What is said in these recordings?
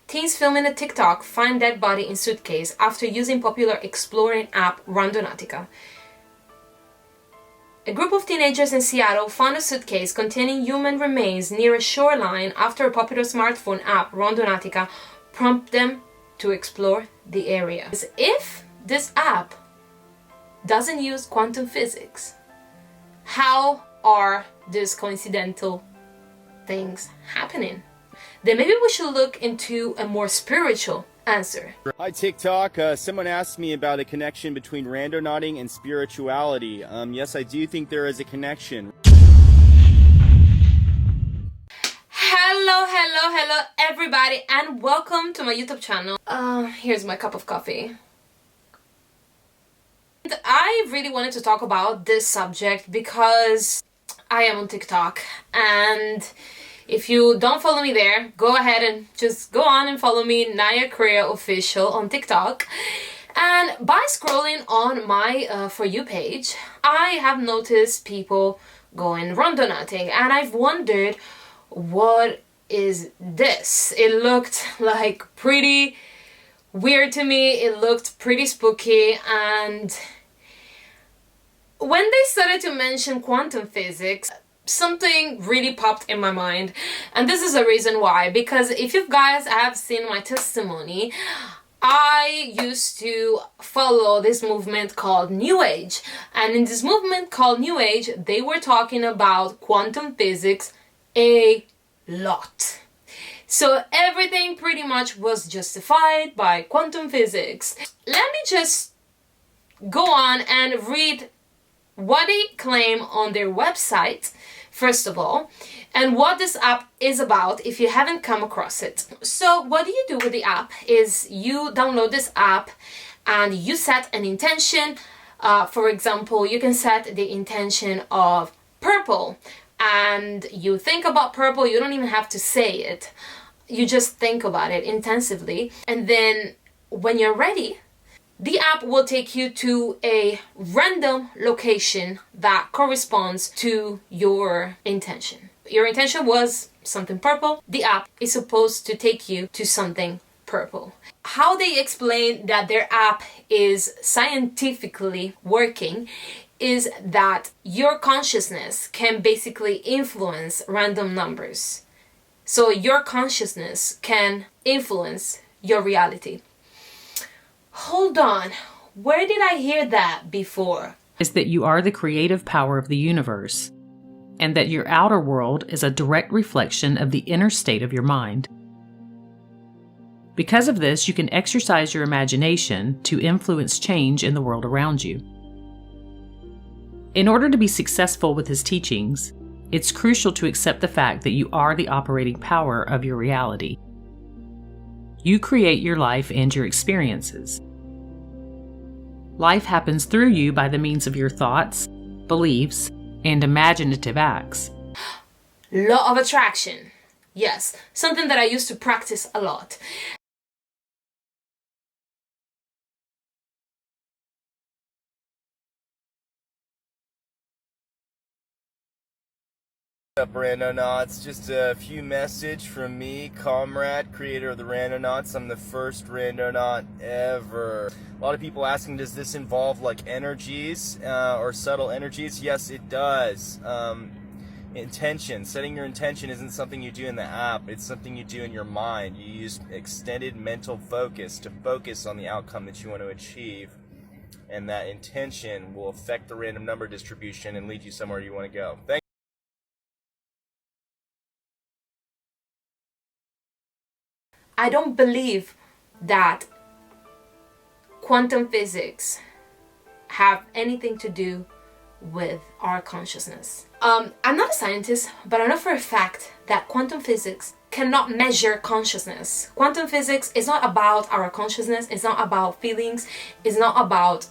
Teens filming a TikTok find dead body in suitcase after using popular exploring app Randonautica. A group of teenagers in Seattle found a suitcase containing human remains near a shoreline after a popular smartphone app, Randonautica, prompted them to explore the area. If this app doesn't use quantum physics, how are these coincidental things happening? Then maybe we should look into a more spiritual answer. Hi TikTok, someone asked me about a connection between randonauting and spirituality. Yes, I do think there is a connection. Hello everybody, and welcome to my YouTube channel. Here's my cup of coffee. I really wanted to talk about this subject because I am on TikTok, and if you don't follow me there, go ahead and just go on and follow me, Nya Crea official on TikTok. And by scrolling on my For You page, I have noticed people going randonauting, and I've wondered, what is this? It looked like pretty weird to me. It looked pretty spooky, and when they started to mention quantum physics, something really popped in my mind, and this is the reason why. Because if you guys have seen my testimony, I used to follow this movement called New Age, and in this movement called New Age, they were talking about quantum physics a lot. So everything pretty much was justified by quantum physics. Let me just go on and read what they claim on their website, first of all, and what this app is about if you haven't come across it. So what you do with the app is you download this app and you set an intention. For example, you can set the intention of purple, and you think about purple. You don't even have to say it. You just think about it intensively, and then when you're ready, the app will take you to a random location that corresponds to your intention. Your intention was something purple. The app is supposed to take you to something purple. How they explain that their app is scientifically working is that your consciousness can basically influence random numbers. So your consciousness can influence your reality. Hold on, where did I hear that before? Is that you are the creative power of the universe, and that your outer world is a direct reflection of the inner state of your mind. Because of this, you can exercise your imagination to influence change in the world around you. In order to be successful with his teachings, it's crucial to accept the fact that you are the operating power of your reality. You create your life and your experiences. Life happens through you by the means of your thoughts, beliefs, and imaginative acts. Law of attraction. Yes, something that I used to practice a lot. What's up, Randonauts? Just a few message from me, Comrade, creator of the Randonauts. I'm the first Randonaut ever. A lot of people asking, does this involve like energies or subtle energies? Yes, it does. Intention. Setting your intention isn't something you do in the app. It's something you do in your mind. You use extended mental focus to focus on the outcome that you want to achieve. And that intention will affect the random number distribution and lead you somewhere you want to go. Thank you. I don't believe that quantum physics have anything to do with our consciousness. I'm not a scientist, but I know for a fact that quantum physics cannot measure consciousness. Quantum physics is not about our consciousness, it's not about feelings, it's not about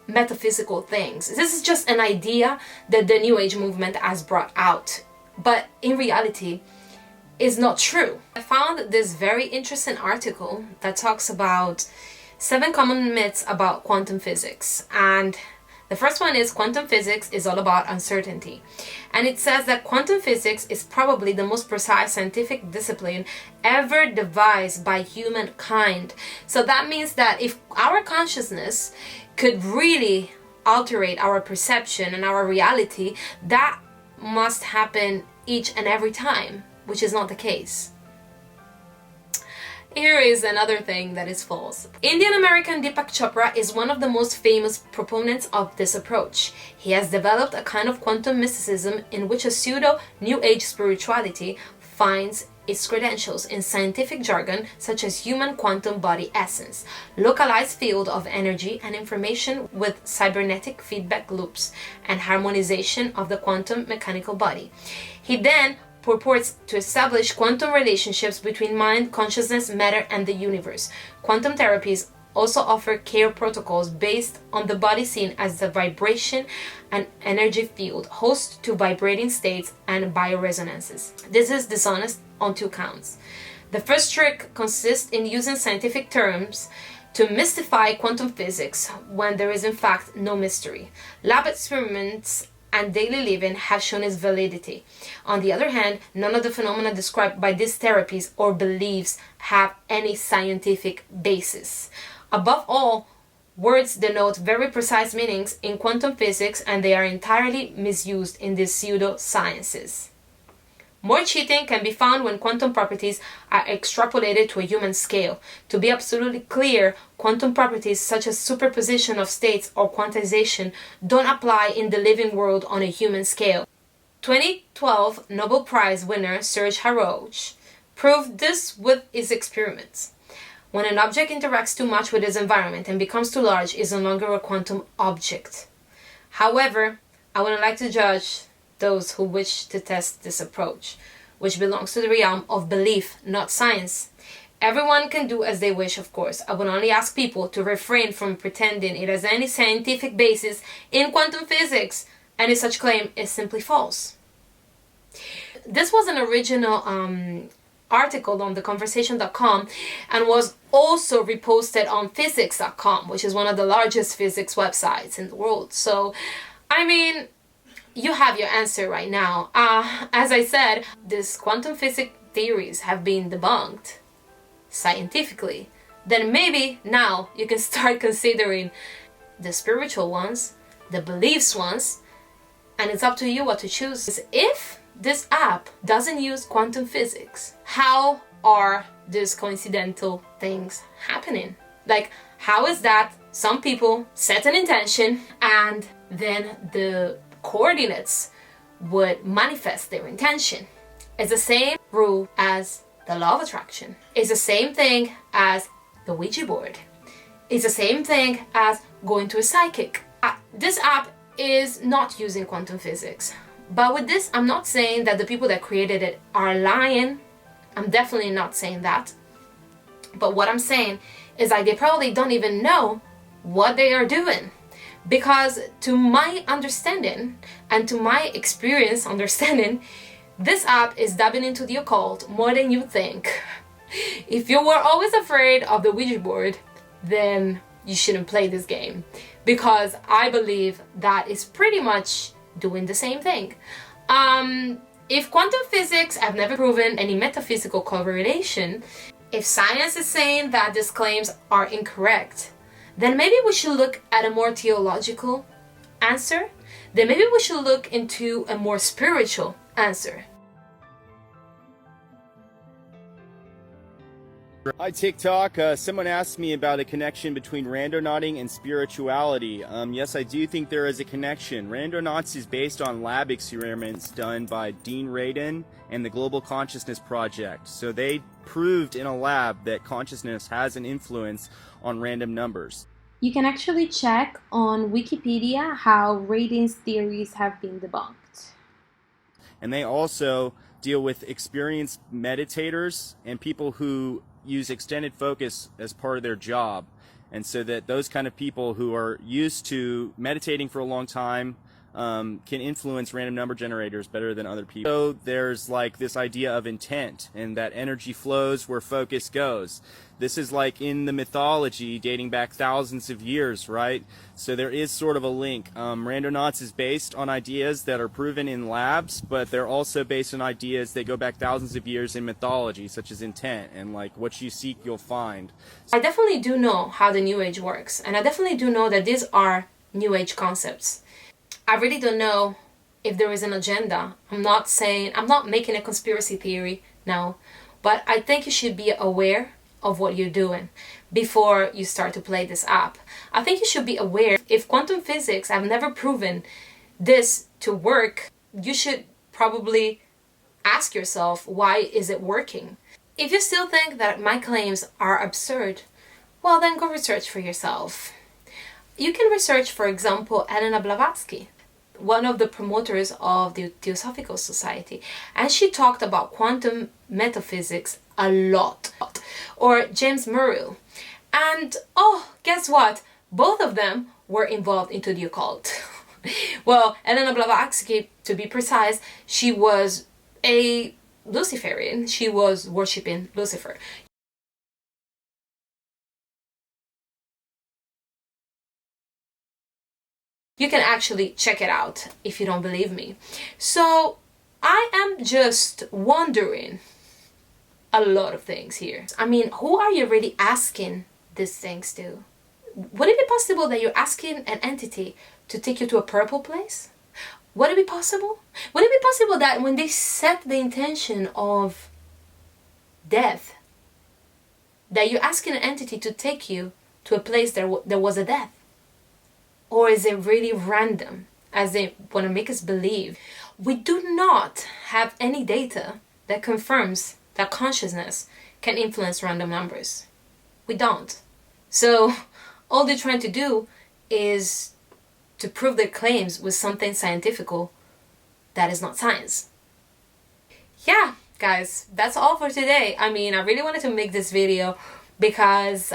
metaphysical things. This is just an idea that the New Age movement has brought out, but in reality, is not true. I found this very interesting article that talks about 7 common myths about quantum physics, and The first one is quantum physics is all about uncertainty. And it says that quantum physics is probably the most precise scientific discipline ever devised by humankind. So that means that if our consciousness could really alterate our perception and our reality, that must happen each and every time, which is not the case. Here is another thing that is false. Indian American Deepak Chopra is one of the most famous proponents of this approach. He has developed a kind of quantum mysticism in which a pseudo New Age spirituality finds its credentials in scientific jargon such as human quantum body essence, localized field of energy and information with cybernetic feedback loops, and harmonization of the quantum mechanical body. He then purports to establish quantum relationships between mind, consciousness, matter, and the universe. Quantum therapies also offer care protocols based on the body seen as the vibration and energy field, host to vibrating states and bioresonances. This is dishonest on 2 counts. The first trick consists in using scientific terms to mystify quantum physics when there is in fact no mystery. Lab experiments and daily living have shown its validity. On the other hand, none of the phenomena described by these therapies or beliefs have any scientific basis. Above all, words denote very precise meanings in quantum physics, and they are entirely misused in these pseudosciences. More cheating can be found when quantum properties are extrapolated to a human scale. To be absolutely clear, quantum properties such as superposition of states or quantization don't apply in the living world on a human scale. 2012 Nobel Prize winner Serge Haroche proved this with his experiments. When an object interacts too much with its environment and becomes too large, it is no longer a quantum object. However, I wouldn't like to judge those who wish to test this approach, which belongs to the realm of belief, not science. Everyone can do as they wish, of course. I would only ask people to refrain from pretending it has any scientific basis in quantum physics. Any such claim is simply false. This was an original article on theconversation.com and was also reposted on physics.com, which is one of the largest physics websites in the world. So, I mean, you have your answer right now. As I said, these quantum physics theories have been debunked scientifically. Then maybe now you can start considering the spiritual ones, the beliefs ones, and it's up to you what to choose. If this app doesn't use quantum physics, how are these coincidental things happening? Like, how is that some people set an intention and then the coordinates would manifest their intention? It's the same rule as the law of attraction. It's the same thing as the Ouija board. It's the same thing as going to a psychic. This app is not using quantum physics. But with this, I'm not saying that the people that created it are lying. I'm definitely not saying that. But what I'm saying is that they probably don't even know what they are doing. Because to my understanding and to my experience understanding, this app is dabbing into the occult more than you think. If you were always afraid of the Ouija board, then you shouldn't play this game. Because I believe that it's pretty much doing the same thing. If quantum physics have never proven any metaphysical correlation, if science is saying that these claims are incorrect, then maybe we should look at a more theological answer. Then maybe we should look into a more spiritual answer. Hi TikTok, someone asked me about a connection between randonauting and spirituality. Yes, I do think there is a connection. Randonauts is based on lab experiments done by Dean Radin and the Global Consciousness Project. So they proved in a lab that consciousness has an influence on random numbers. You can actually check on Wikipedia how Radin's theories have been debunked. And they also deal with experienced meditators and people who use extended focus as part of their job. And so that those kind of people who are used to meditating for a long time, can influence random number generators better than other people. So there's like this idea of intent, and that energy flows where focus goes. This is like in the mythology dating back thousands of years, right? So there is sort of a link. Randonauts is based on ideas that are proven in labs, but they're also based on ideas that go back thousands of years in mythology, such as intent, and like what you seek, you'll find. I definitely do know how the New Age works, and I definitely do know that these are New Age concepts. I really don't know if there is an agenda. I'm not making a conspiracy theory now, but I think you should be aware of what you're doing before you start to play this app. I think you should be aware if quantum physics have never proven this to work, you should probably ask yourself, why is it working? If you still think that my claims are absurd, well then go research for yourself. You can research, for example, Elena Blavatsky, one of the promoters of the Theosophical Society, and she talked about quantum metaphysics a lot. Or James Murrow. And oh, guess what? Both of them were involved into the occult. Well, Elena Blavatsky, to be precise, she was a Luciferian. She was worshipping Lucifer. You can actually check it out if you don't believe me. So I am just wondering a lot of things here. I mean, who are you really asking these things to? Would it be possible that you're asking an entity to take you to a purple place? Would it be possible? Would it be possible that when they set the intention of death, that you're asking an entity to take you to a place there was a death? Or is it really random, as they want to make us believe? We do not have any data that confirms that consciousness can influence random numbers. We don't. So all they're trying to do is to prove their claims with something scientifical that is not science. Yeah, guys, that's all for today. I mean, I really wanted to make this video because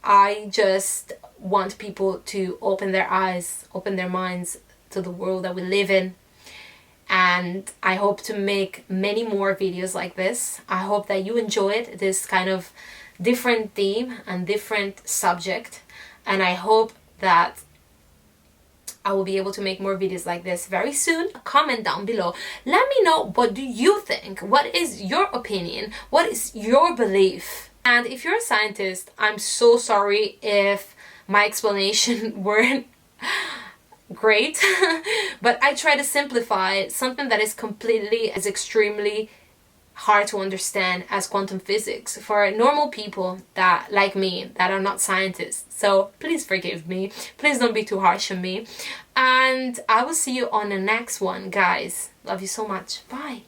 I just want people to open their eyes, open their minds to the world that we live in. And I hope to make many more videos like this. I hope that you enjoyed this kind of different theme and different subject. And I hope that I will be able to make more videos like this very soon. Comment down below. Let me know, what do you think? What is your opinion? What is your belief? And if you're a scientist, I'm so sorry if my explanation weren't great, but I try to simplify something that is extremely hard to understand as quantum physics for normal people that, like me, that are not scientists. So please forgive me. Please don't be too harsh on me. And I will see you on the next one, guys. Love you so much. Bye.